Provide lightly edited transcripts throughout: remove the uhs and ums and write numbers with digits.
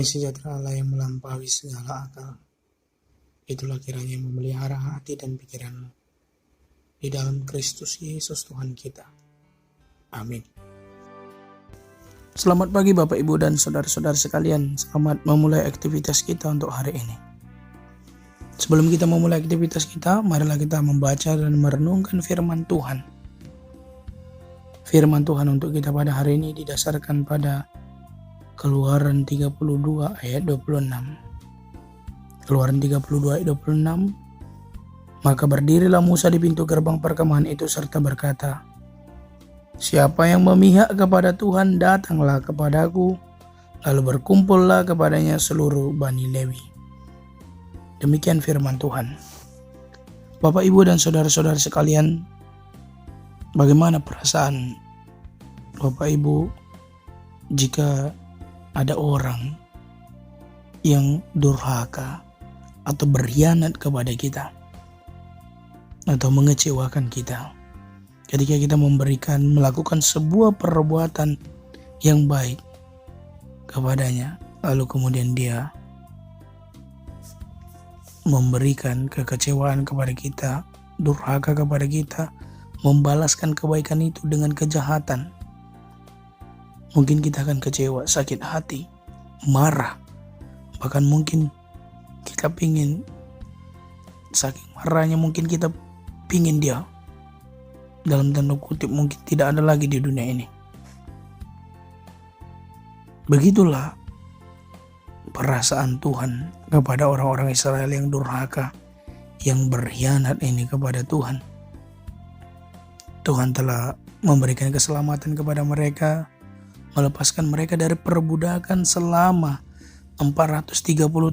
sejahtera Allah yang melampaui segala akal, itulah kiranya yang memelihara hati dan pikiranmu di dalam Kristus Yesus Tuhan kita. Amin. Selamat pagi Bapak Ibu dan saudara-saudara sekalian. Selamat memulai aktivitas kita untuk hari ini. Sebelum kita memulai aktivitas kita, marilah kita membaca dan merenungkan firman Tuhan. Firman Tuhan untuk kita pada hari ini didasarkan pada Keluaran 32 ayat 26. Keluaran 32 ayat 26. Maka berdirilah Musa di pintu gerbang perkemahan itu serta berkata, siapa yang memihak kepada Tuhan, datanglah kepadaku, lalu berkumpullah kepadanya seluruh Bani Lewi. Demikian firman Tuhan. Bapak, Ibu, dan saudara-saudara sekalian, bagaimana perasaan Bapak Ibu jika ada orang yang durhaka atau berkhianat kepada kita atau mengecewakan kita? Ketika kita melakukan sebuah perbuatan yang baik kepadanya, lalu kemudian dia memberikan kekecewaan kepada kita, durhaka kepada kita, membalaskan kebaikan itu dengan kejahatan. Mungkin kita akan kecewa, sakit hati, marah, bahkan mungkin kita pingin, saking marahnya mungkin kita pingin dia, dalam tanda kutip, mungkin tidak ada lagi di dunia ini. Begitulah perasaan Tuhan kepada orang-orang Israel yang durhaka, yang berkhianat ini kepada Tuhan. Tuhan telah memberikan keselamatan kepada mereka, melepaskan mereka dari perbudakan selama 430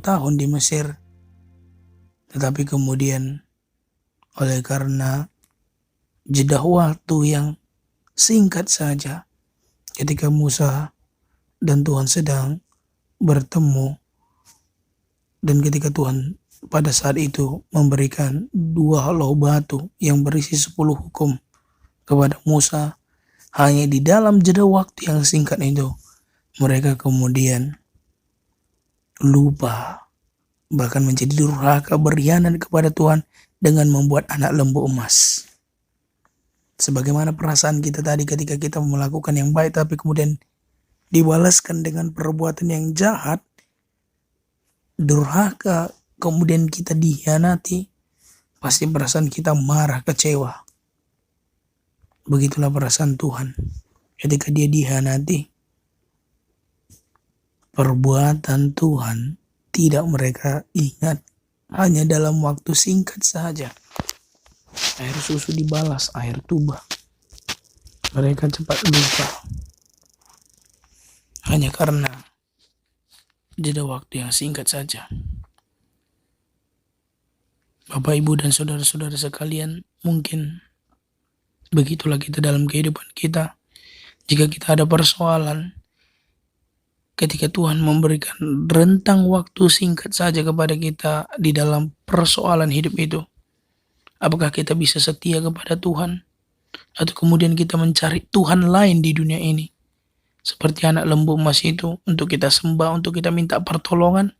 tahun di Mesir. Tetapi kemudian oleh karena jeda waktu yang singkat saja, ketika Musa dan Tuhan sedang bertemu, dan ketika Tuhan pada saat itu memberikan 2 halau batu yang berisi 10 hukum kepada Musa, hanya di dalam jeda waktu yang singkat itu mereka kemudian lupa, bahkan menjadi durhaka, berkhianat kepada Tuhan dengan membuat anak lembu emas. Sebagaimana perasaan kita tadi ketika kita melakukan yang baik tapi kemudian dibalaskan dengan perbuatan yang jahat, durhaka, kemudian kita dikhianati, pasti perasaan kita marah, kecewa. Begitulah perasaan Tuhan ketika dia dikhianati. Perbuatan Tuhan tidak mereka ingat, hanya dalam waktu singkat saja. Air susu dibalas, air tuba. Mereka cepat lupa. Hanya karena jeda waktu yang singkat saja. Bapak, Ibu, dan saudara-saudara sekalian, mungkin begitulah kita dalam kehidupan kita. Jika kita ada persoalan, ketika Tuhan memberikan rentang waktu singkat saja kepada kita di dalam persoalan hidup itu, apakah kita bisa setia kepada Tuhan? Atau kemudian kita mencari Tuhan lain di dunia ini? Seperti anak lembu emas itu, untuk kita sembah, untuk kita minta pertolongan?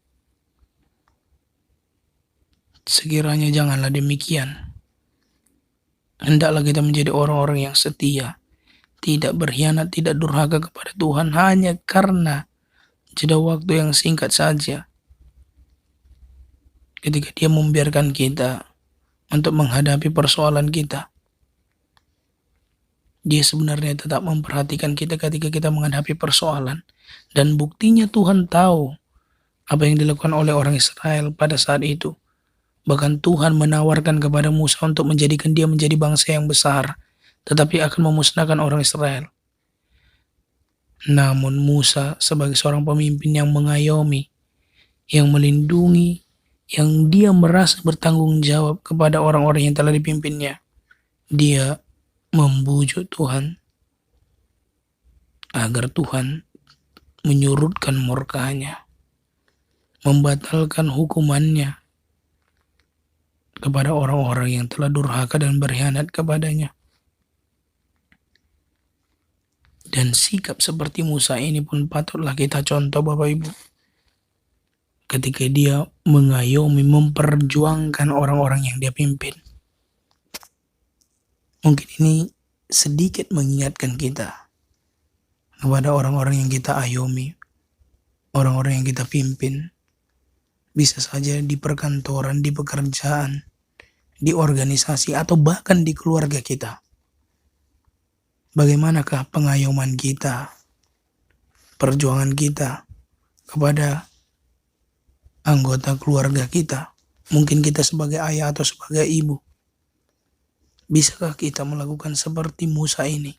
Sekiranya janganlah demikian. Hendaklah kita menjadi orang-orang yang setia, tidak berkhianat, tidak durhaka kepada Tuhan hanya karena jeda waktu yang singkat saja. Ketika Dia membiarkan kita untuk menghadapi persoalan kita, Dia sebenarnya tetap memperhatikan kita ketika kita menghadapi persoalan. Dan buktinya Tuhan tahu apa yang dilakukan oleh orang Israel pada saat itu. Bahkan Tuhan menawarkan kepada Musa untuk menjadikan dia menjadi bangsa yang besar, tetapi akan memusnahkan orang Israel. Namun Musa sebagai seorang pemimpin yang mengayomi, yang melindungi, yang dia merasa bertanggung jawab kepada orang-orang yang telah dipimpinnya, dia membujuk Tuhan agar Tuhan menyurutkan murkanya, membatalkan hukumannya kepada orang-orang yang telah durhaka dan berkhianat kepadanya. Dan sikap seperti Musa ini pun patutlah kita contoh, Bapak Ibu. ketika dia mengayomi, memperjuangkan orang-orang yang dia pimpin. Mungkin ini sedikit mengingatkan kita kepada orang-orang yang kita ayomi, orang-orang yang kita pimpin. Bisa saja di perkantoran, di pekerjaan, di organisasi, atau bahkan di keluarga kita. Bagaimanakah pengayoman kita, perjuangan kita kepada anggota keluarga kita? Mungkin kita sebagai ayah atau sebagai ibu. Bisakah kita melakukan seperti Musa ini?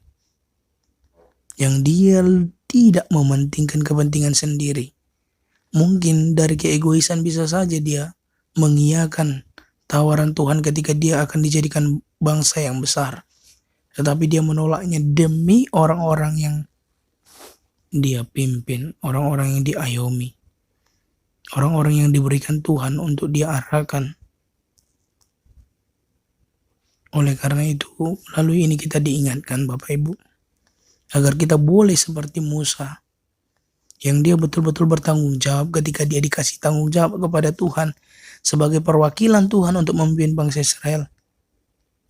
Yang dia tidak mementingkan kepentingan sendiri. Mungkin dari keegoisan bisa saja dia mengiyakan tawaran Tuhan ketika dia akan dijadikan bangsa yang besar. Tetapi dia menolaknya demi orang-orang yang dia pimpin, orang-orang yang diayomi, orang-orang yang diberikan Tuhan untuk dia arahkan. Oleh karena itu, lalu ini kita diingatkan Bapak Ibu, agar kita boleh seperti Musa, yang dia betul-betul bertanggung jawab ketika dia dikasih tanggung jawab kepada Tuhan, sebagai perwakilan Tuhan untuk memimpin bangsa Israel.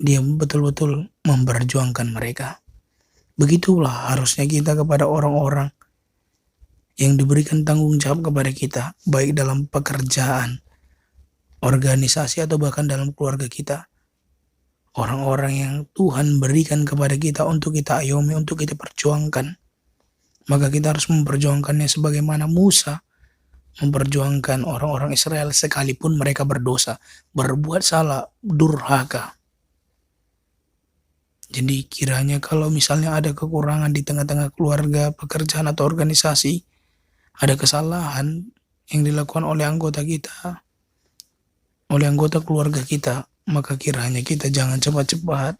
Dia betul-betul memperjuangkan mereka. Begitulah harusnya kita kepada orang-orang yang diberikan tanggung jawab kepada kita, baik dalam pekerjaan, organisasi, atau bahkan dalam keluarga kita. Orang-orang yang Tuhan berikan kepada kita untuk kita ayomi, untuk kita perjuangkan. Maka kita harus memperjuangkannya sebagaimana Musa memperjuangkan orang-orang Israel sekalipun mereka berdosa, berbuat salah, durhaka. Jadi kiranya kalau misalnya ada kekurangan di tengah-tengah keluarga, pekerjaan, atau organisasi, ada kesalahan yang dilakukan oleh anggota kita, oleh anggota keluarga kita, maka kiranya kita jangan cepat-cepat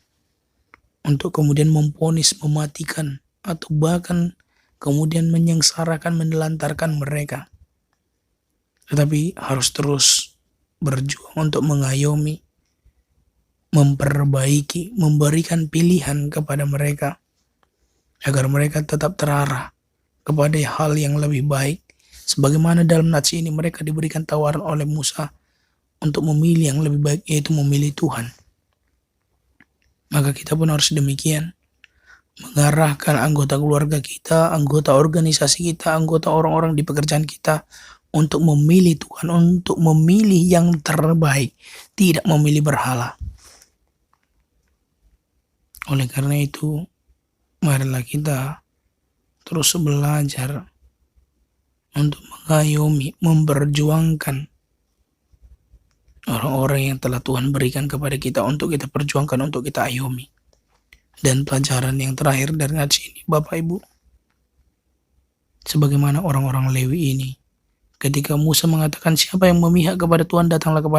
untuk kemudian memvonis, mematikan, atau bahkan kemudian menyengsarakan, menelantarkan mereka. Tetapi harus terus berjuang untuk mengayomi, memperbaiki, memberikan pilihan kepada mereka, agar mereka tetap terarah kepada hal yang lebih baik. Sebagaimana dalam nats ini mereka diberikan tawaran oleh Musa untuk memilih yang lebih baik, yaitu memilih Tuhan. Maka kita pun harus demikian, mengarahkan anggota keluarga kita, anggota organisasi kita, anggota orang-orang di pekerjaan kita untuk memilih Tuhan, untuk memilih yang terbaik, tidak memilih berhala. Oleh karena itu, marilah kita terus belajar untuk mengayomi, memperjuangkan orang-orang yang telah Tuhan berikan kepada kita untuk kita perjuangkan, untuk kita ayomi. Dan pelajaran yang terakhir dari nats ini, Bapak Ibu, sebagaimana orang-orang Lewi ini, ketika Musa mengatakan siapa yang memihak kepada Tuhan, datanglah kepada